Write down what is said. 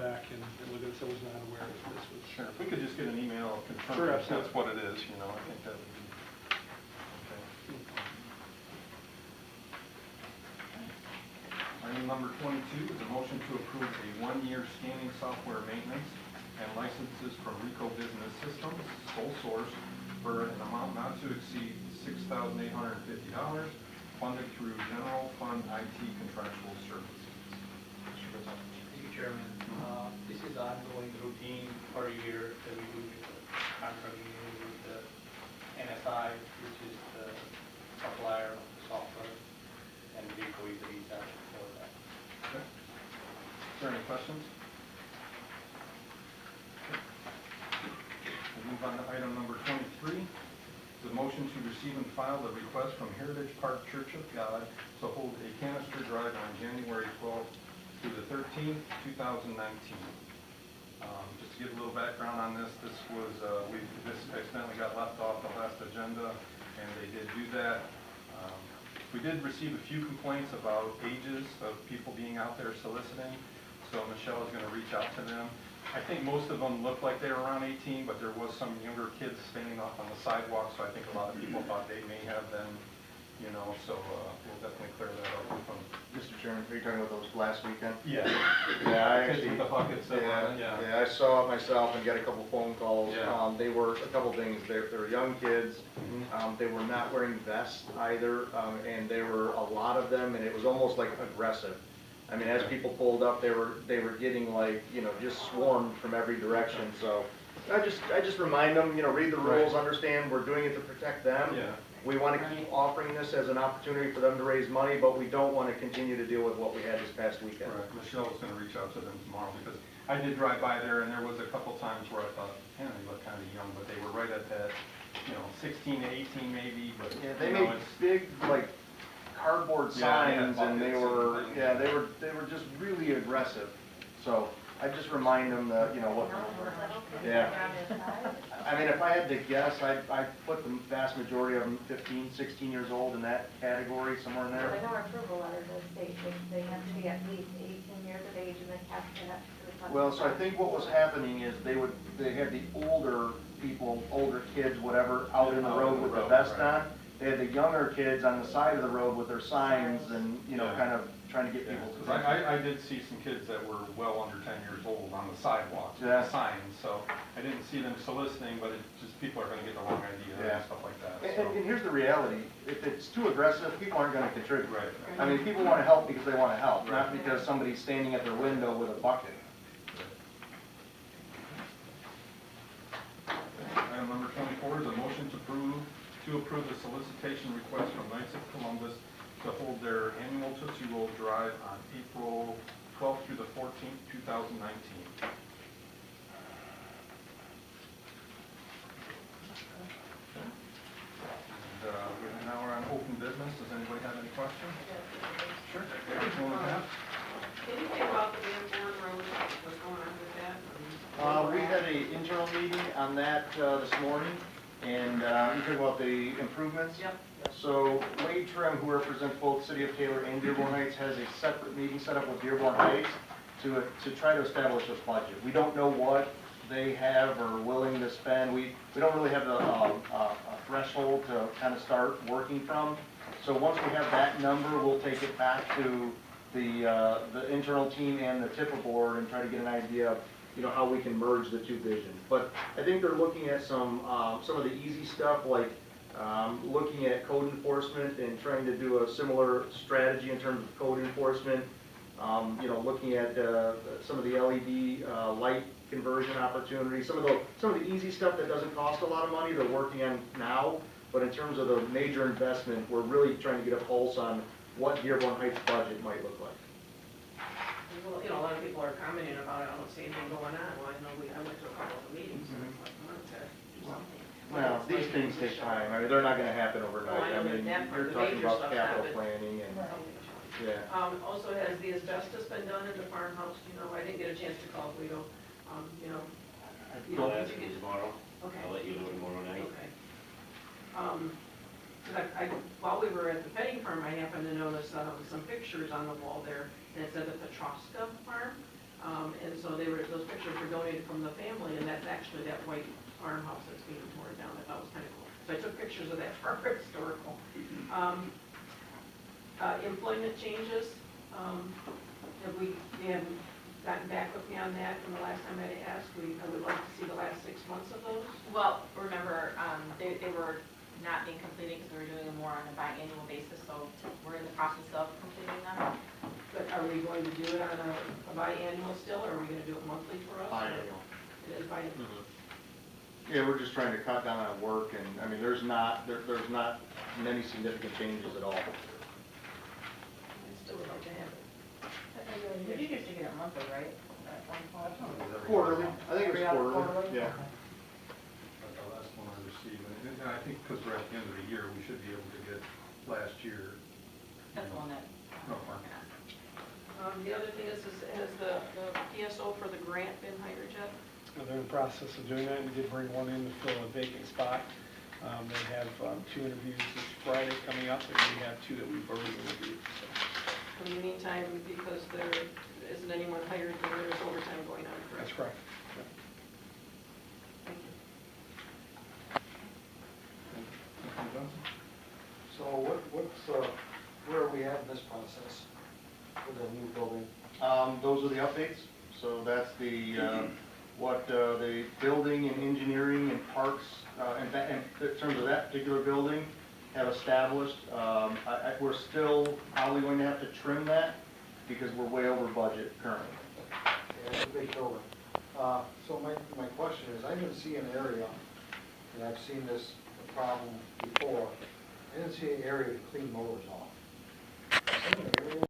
back and look at this. I was not aware that this was. Sure, if we could just get an email confirming that's what it is, you know, I think that would be, okay. Item number 22 is a motion to approve a 1-year scanning software maintenance and licenses from Rico Business Systems, sole source, for an amount not to exceed $6,850, funded through General Fund IT Contractual Services. Thank you, Chairman. This is ongoing routine per year that we do with the contract with the NSI, which is the supplier of the software, and Rico is the reseller for that. Okay. Is there any questions? We'll move on to item number 23. The motion to receive and file the request from Heritage Park Church of God to hold a canister drive on January 12th through the 13th, 2019. Just to give a little background on this, this accidentally got left off the last agenda, and they did do that. We did receive a few complaints about ages of people being out there soliciting, so Michelle is going to reach out to them. I think most of them looked like they were around 18, but there was some younger kids standing off on the sidewalk, so I think a lot of people thought they may have been, you know, so we'll definitely clear that up with them. Mr. Chairman, are you talking about those last weekend? Yeah. Yeah, I Kids actually, with the buckets. yeah, I saw it myself and got a couple phone calls. Yeah. They were, a couple things, they were young kids. They were not wearing vests either, and there were a lot of them, and it was almost like aggressive. I mean, as people pulled up, they were getting like, you know, just swarmed from every direction. So I just remind them, you know, read the rules, understand we're doing it to protect them. Yeah. We want to keep offering this as an opportunity for them to raise money, but we don't want to continue to deal with what we had this past weekend. Right. Michelle's going to reach out to them tomorrow, because I did drive by there, and there was a couple times where I thought, man, they look kind of young, but they were right at that, you know, 16 to 18 maybe. But yeah, they made big like cardboard signs, and they were just really aggressive. So I just remind them that, you know, what. Yeah. I mean, if I had to guess, I'd put the vast majority of them 15, 16 years old in that category, somewhere in there. I know our approval letter does state they have to be at least 18 years of age and they have to have to. Well, so I think what was happening is they had the older people, older kids, whatever, out in the road with the vest on. They had the younger kids on the side of the road with their signs and, you know, kind of trying to get people to. I did see some kids that were well under 10 years old on the sidewalks with the signs, so I didn't see them soliciting, but it just people are going to get the wrong idea and stuff like that. And here's the reality: if it's too aggressive, people aren't going to contribute. Right. I mean, people want to help because they want to help, not because somebody's standing at their window with a bucket. Item number 24 is a motion to approve the solicitation request from Knights of Columbus to hold their annual Tootsie Roll Drive on April 12th through the 14th, 2019. And now we're on open business. Does anybody have any questions? Sure. Councilwoman Patts? Anything about the Dearborn Road, what's going on with that? We had an internal meeting on that this morning, and we talked about the improvements. Yep. So Wade Trim, who represents both City of Taylor and Dearborn Heights, has a separate meeting set up with Dearborn Heights to try to establish a budget. We don't know what they have or willing to spend. We don't really have a threshold to kind of start working from. So once we have that number, we'll take it back to the internal team and the TIPA board and try to get an idea of, you know, how we can merge the two visions. But I think they're looking at some of the easy stuff, like looking at code enforcement and trying to do a similar strategy in terms of code enforcement. You know, looking at some of the LED light conversion opportunities, some of the easy stuff that doesn't cost a lot of money. They're working on now, but in terms of the major investment, we're really trying to get a pulse on what Dearborn Heights budget might look like. Well, you know, a lot of people are commenting about it. I don't see anything going on. Well, I know I went to a couple of the meetings, and it's like, I want to do something. Well, these things take time. I mean, they're not going to happen overnight. I mean, you're talking about capital planning and, yeah. Also, has the asbestos been done in the farmhouse? You know, I didn't get a chance to call Guido. You know. I'll ask him tomorrow. Okay. I'll let you know tomorrow night. Okay. While we were at the petting farm, I happened to notice some pictures on the wall there, and it said the Petroska farm. And so those pictures were donated from the family, and that's actually that white farmhouse that's being torn down. I thought it was kind of cool. So I took pictures of that for our historical. Employment changes, you haven't gotten back with me on that from the last time I had asked. I would like to see the last 6 months of those. Well, remember, they were not being completed because we were doing them more on a biannual basis, so we're in the process of completing them. But are we going to do it on a biannual still, or are we gonna do it monthly for us? Biannual. It is biannual. Yeah, we're just trying to cut down on work, and, I mean, there's not many significant changes at all. I still would like to have it. You used to get it monthly, right? At one point? Quarterly, I think it was Every other quarterly, yeah. Like the last one I received, and I think because we're at the end of the year, we should be able to get last year. That's the one that I'm Okay. working on. The other thing is has the PSO for the grant been hired yet? They're in the process of doing that, and we did bring one in to fill a vacant spot. They have 2 interviews this Friday coming up, and we have 2 that we've already interviewed. So. In the meantime, because there isn't anyone hired, then there's overtime going on, correct? That's correct. Yeah. Thank you. Councilman Johnson? So where are we at in this process with the new building? Those are the updates, so that's what the building and engineering and parks, in terms of that particular building, have established. We're still probably going to have to trim that, because we're way over budget currently. Yeah, it's a big building. So my question is, I didn't see an area, and I've seen this problem before, I didn't see an area to clean motors off. Is there an area